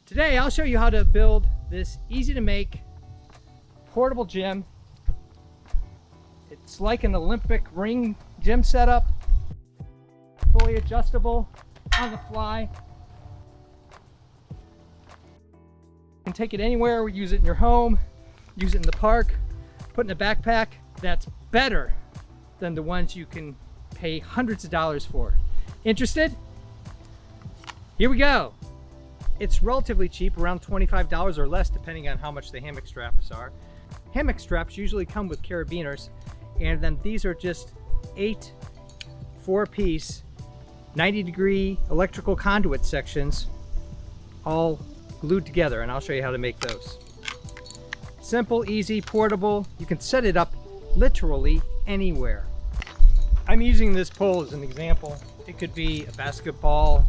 Today I'll show you how to build this easy to make portable gym. It's like an Olympic ring gym setup, fully adjustable, on the fly. You can take it anywhere, use it in your home, use it in the park, put in a backpack. That's better than the ones you can pay hundreds of dollars for. Interested? Here we go. It's relatively cheap, around $25 or less, depending on how much the hammock straps are. Hammock straps usually come with carabiners, and then these are just 8 4-piece 90-degree electrical conduit sections all glued together, and I'll show you how to make those. Simple, easy, portable. You can set it up literally anywhere. I'm using this pole as an example. It could be a basketball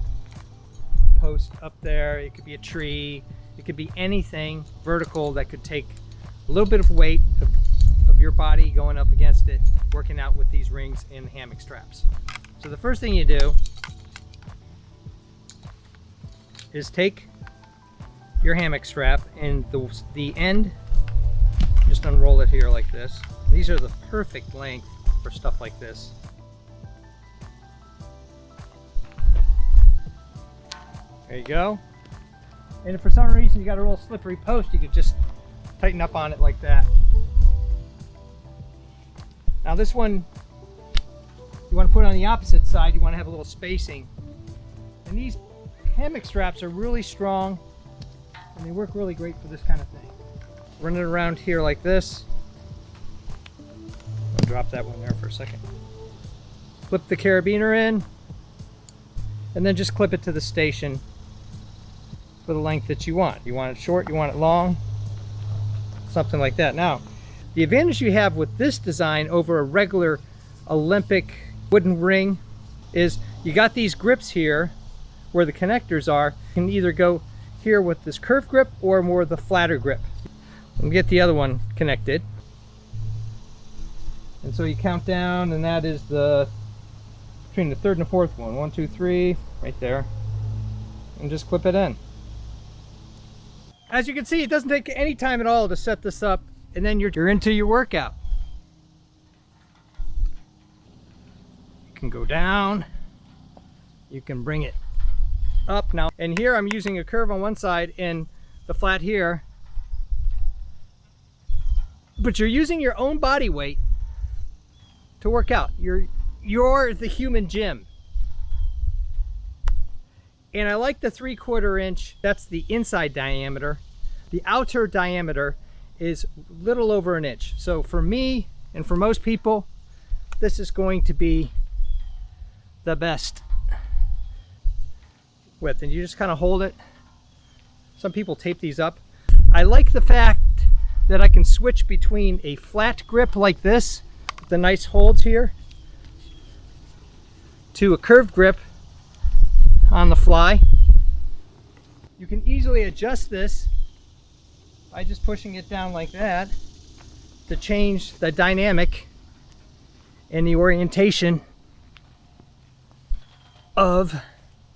post up there, it could be a tree, it could be anything vertical that could take a little bit of weight of your body going up against it, working out with these rings and hammock straps. So the first thing you do is take your hammock strap and the end, just unroll it here like this. These are the perfect length for stuff like this. There you go. And if for some reason you got a real slippery post, you could just tighten up on it like that. Now this one, you want to put it on the opposite side. You want to have a little spacing. And these hammock straps are really strong and they work really great for this kind of thing. Run it around here like this. I'll drop that one there for a second. Flip the carabiner in and then just clip it to the station for the length that you want. You want it short, you want it long, something like that. Now, the advantage you have with this design over a regular Olympic wooden ring is you got these grips here where the connectors are. You can either go here with this curved grip or more the flatter grip. And get the other one connected. And so you count down, and that is between the third and the fourth one. 1, 2, 3, right there. And just clip it in. As you can see, it doesn't take any time at all to set this up, and then you're into your workout. You can go down, you can bring it up now. And here I'm using a curve on one side and the flat here. But you're using your own body weight to work out. You're the human gym. And I like the 3/4 inch, that's the inside diameter. The outer diameter is little over an inch. So for me and for most people, this is going to be the best width. And you just kind of hold it. Some people tape these up. I like the fact that I can switch between a flat grip like this, with the nice holds here, to a curved grip on the fly. You can easily adjust this by just pushing it down like that to change the dynamic and the orientation of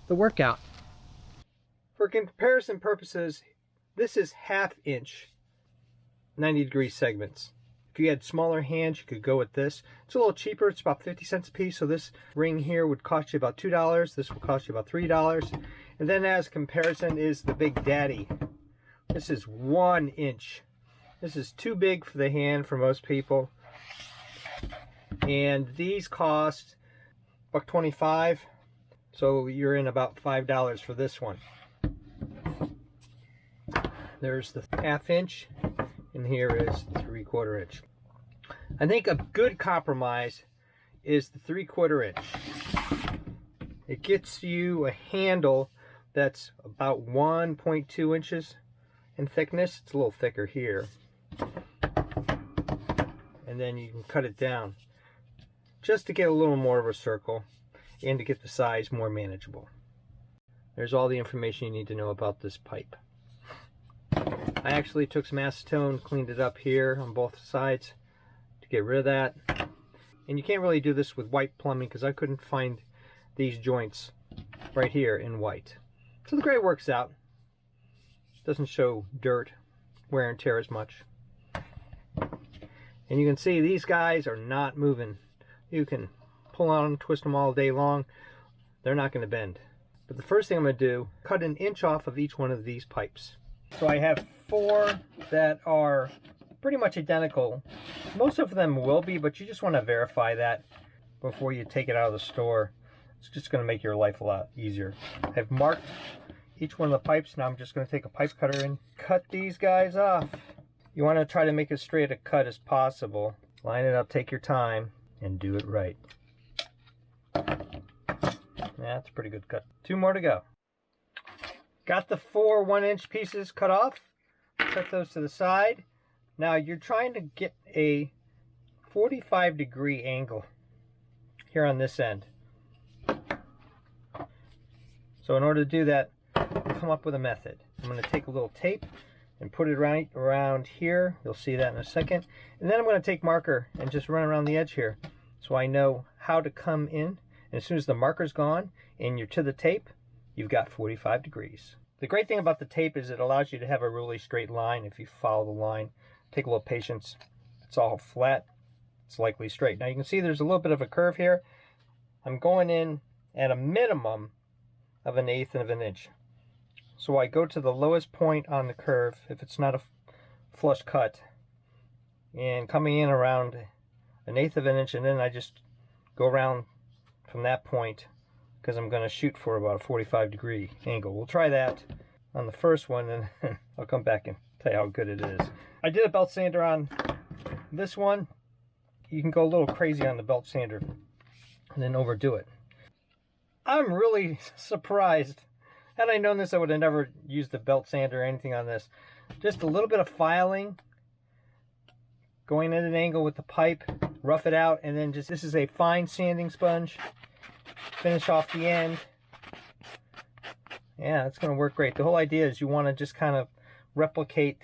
the workout. For comparison purposes, this is 1/2 inch 90-degree segments. If you had smaller hands, you could go with this. It's a little cheaper. It's about 50 cents a piece. So this ring here would cost you about $2. This will cost you about $3. And then as comparison is the Big Daddy. This is 1 inch. This is too big for the hand for most people. And these cost $1.25. So you're in about $5 for this one. There's the 1/2 inch. And here is the 3/4 inch. I think a good compromise is the 3/4 inch. It gets you a handle that's about 1.2 inches in thickness. It's a little thicker here. And then you can cut it down just to get a little more of a circle and to get the size more manageable. There's all the information you need to know about this pipe. I actually took some acetone, cleaned it up here on both sides to get rid of that. And you can't really do this with white plumbing because I couldn't find these joints right here in white. So the gray works out. Doesn't show dirt, wear and tear as much. And you can see these guys are not moving. You can pull on them, twist them all day long. They're not going to bend. But the first thing I'm going to do, cut an inch off of each one of these pipes. So I have 4 that are pretty much identical. Most of them will be, but you just want to verify that before you take it out of the store. It's just going to make your life a lot easier. I've marked each one of the pipes. Now I'm just going to take a pipe cutter and cut these guys off. You want to try to make as straight a cut as possible. Line it up, take your time, and do it right. That's a pretty good cut. 2 more to go. Got the 4 1-inch pieces cut off. Set those to the side. Now you're trying to get a 45-degree angle here on this end. So in order to do that, come up with a method. I'm going to take a little tape and put it right around here. You'll see that in a second. And then I'm going to take marker and just run around the edge here so I know how to come in. And as soon as the marker's gone and you're to the tape, you've got 45 degrees. The great thing about the tape is it allows you to have a really straight line if you follow the line. Take a little patience. It's all flat. It's likely straight. Now you can see there's a little bit of a curve here. I'm going in at a minimum of 1/8 of an inch. So I go to the lowest point on the curve if it's not a flush cut, and coming in around 1/8 of an inch, and then I just go around from that point because I'm going to shoot for about a 45-degree angle. We'll try that on the first one, and I'll come back and tell you how good it is. I did a belt sander on this one. You can go a little crazy on the belt sander and then overdo it. I'm really surprised. Had I known this, I would have never used the belt sander or anything on this. Just a little bit of filing, going at an angle with the pipe, rough it out, and then just, this is a fine sanding sponge. Finish off the end. Yeah, it's going to work great. The whole idea is you want to just kind of replicate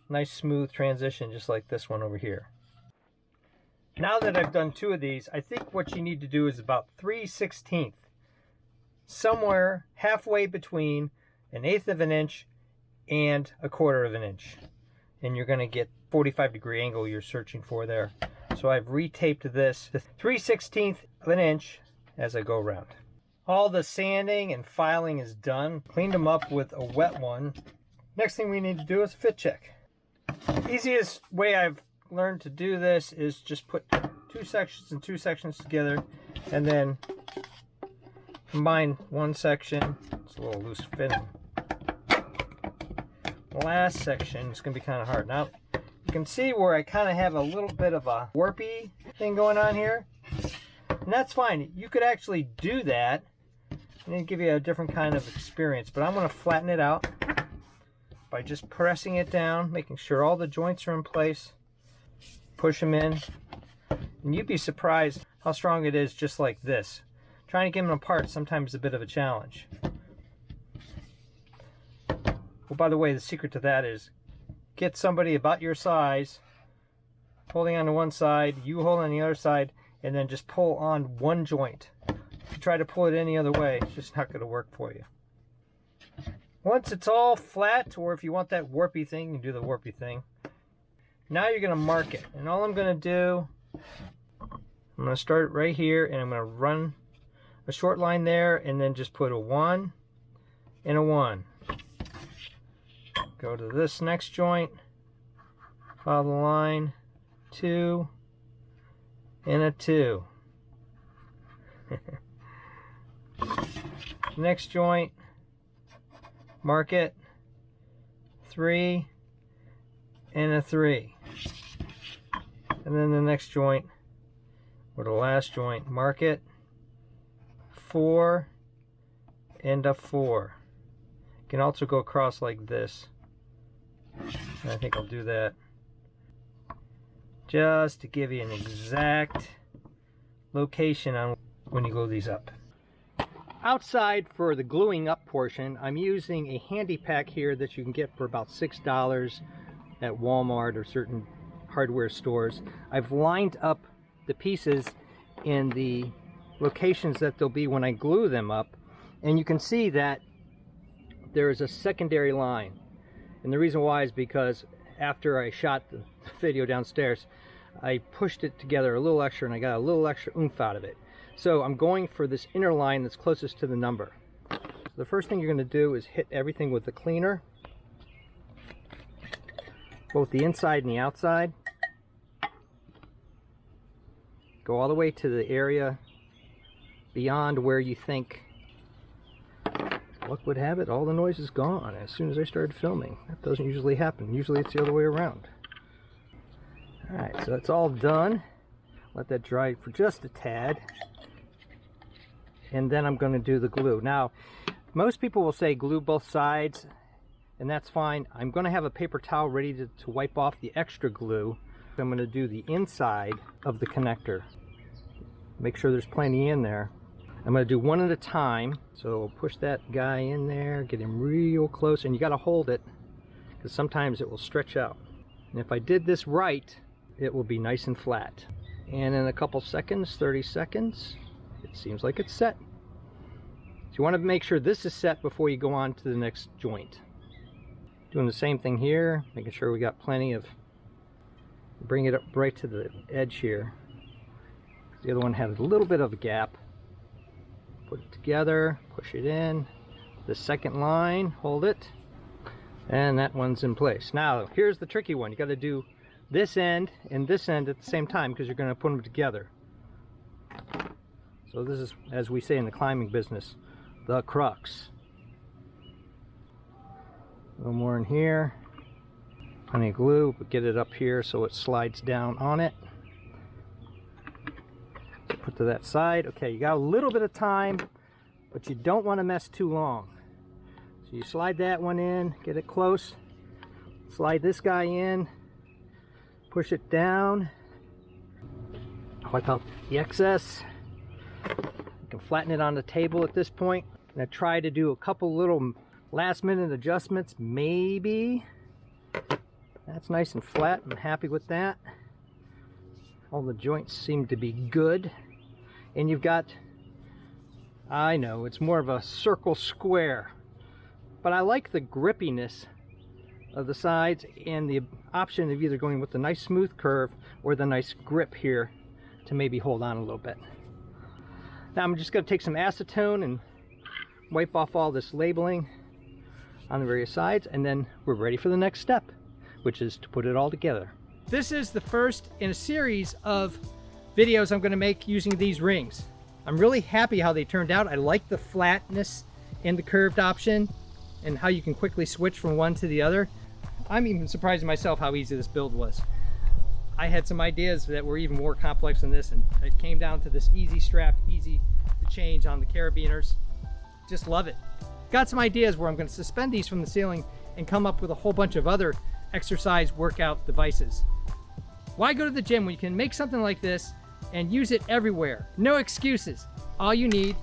nice smooth transition just like this one over here. Now that I've done 2 of these, I think what you need to do is about 3/16, somewhere halfway between 1/8 of an inch and 1/4 of an inch, and you're going to get 45-degree angle you're searching for there. So I've retaped this to 3/16 of an inch as I go around. All the sanding and filing is done. Cleaned them up with a wet one. Next thing we need to do is fit check. Easiest way I've learned to do this is just put 2 sections and 2 sections together, and then combine one section. It's a little loose fitting. The last section is going to be kind of hard. Now you can see where I kind of have a little bit of a warpy thing going on here, and that's fine. You could actually do that and it'll give you a different kind of experience, but I'm going to flatten it out by just pressing it down, making sure all the joints are in place. Push them in, and you'd be surprised how strong it is just like this. Trying to get them apart sometimes is a bit of a challenge. Well, by the way, the secret to that is get somebody about your size holding on to one side, you hold on the other side, and then just pull on one joint. If you try to pull it any other way, it's just not going to work for you. Once it's all flat, or if you want that warpy thing, you can do the warpy thing. Now you're going to mark it, and all I'm going to do, I'm going to start right here, and I'm going to run a short line there, and then just put a 1 and a 1. Go to this next joint, follow the line, 2 and a 2. Next joint, mark it, 3 and a 3. And then the next joint, or the last joint, mark it, 4 and a 4. You can also go across like this. And I think I'll do that just to give you an exact location on when you glue these up. Outside for the gluing up portion, I'm using a handy pack here that you can get for about $6 at Walmart or certain hardware stores. I've lined up the pieces in the locations that they'll be when I glue them up, and you can see that there is a secondary line. And the reason why is because after I shot the video downstairs, I pushed it together a little extra and I got a little extra oomph out of it. So I'm going for this inner line that's closest to the number. So the first thing you're going to do is hit everything with the cleaner, both the inside and the outside. Go all the way to the area beyond where you think. Luck would have it, all the noise is gone as soon as I started filming. That doesn't usually happen. Usually it's the other way around. Alright, so it's all done. Let that dry for just a tad. And then I'm going to do the glue. Now, most people will say glue both sides, and that's fine. I'm going to have a paper towel ready to wipe off the extra glue. I'm going to do the inside of the connector. Make sure there's plenty in there. I'm going to do one at a time. So push that guy in there, get him real close, and you got to hold it because sometimes it will stretch out. And if I did this right, it will be nice and flat. And in a couple seconds, 30 seconds, it seems like it's set. So you want to make sure this is set before you go on to the next joint. Doing the same thing here, making sure we got plenty of, bring it up right to the edge here. The other one had a little bit of a gap. Put it together, push it in. The second line, hold it. And that one's in place. Now, here's the tricky one. You got to do this end and this end at the same time because you're going to put them together. So this is, as we say in the climbing business, the crux. A little more in here. Plenty of glue, but get it up here so it slides down on it. So put to that side. Okay, you got a little bit of time, but you don't want to mess too long. So you slide that one in, get it close. Slide this guy in. Push it down. Wipe out the excess. You can flatten it on the table at this point. I'm going to try to do a couple little last minute adjustments, maybe. That's nice and flat. I'm happy with that. All the joints seem to be good. And you've got, I know, it's more of a circle square. But I like the grippiness of the sides and the option of either going with the nice smooth curve or the nice grip here to maybe hold on a little bit. Now I'm just going to take some acetone and wipe off all this labeling on the various sides, and then we're ready for the next step, which is to put it all together. This is the first in a series of videos I'm going to make using these rings. I'm really happy how they turned out. I like the flatness and the curved option and how you can quickly switch from one to the other. I'm even surprised myself how easy this build was. I had some ideas that were even more complex than this, and it came down to this easy strap, easy to change on the carabiners. Just love it. Got some ideas where I'm going to suspend these from the ceiling and come up with a whole bunch of other exercise workout devices. Why go to the gym when you can make something like this and use it everywhere? No excuses. All you need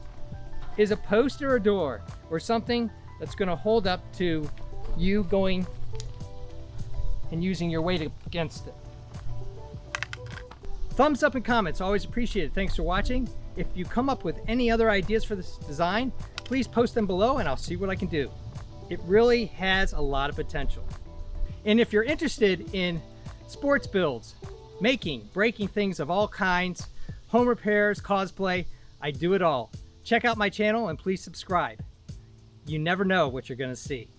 is a post or a door or something that's going to hold up to you going and using your weight against it. Thumbs up and comments, always appreciated. Thanks for watching. If you come up with any other ideas for this design, please post them below and I'll see what I can do. It really has a lot of potential. And if you're interested in sports builds, making, breaking things of all kinds, home repairs, cosplay, I do it all. Check out my channel and please subscribe. You never know what you're going to see.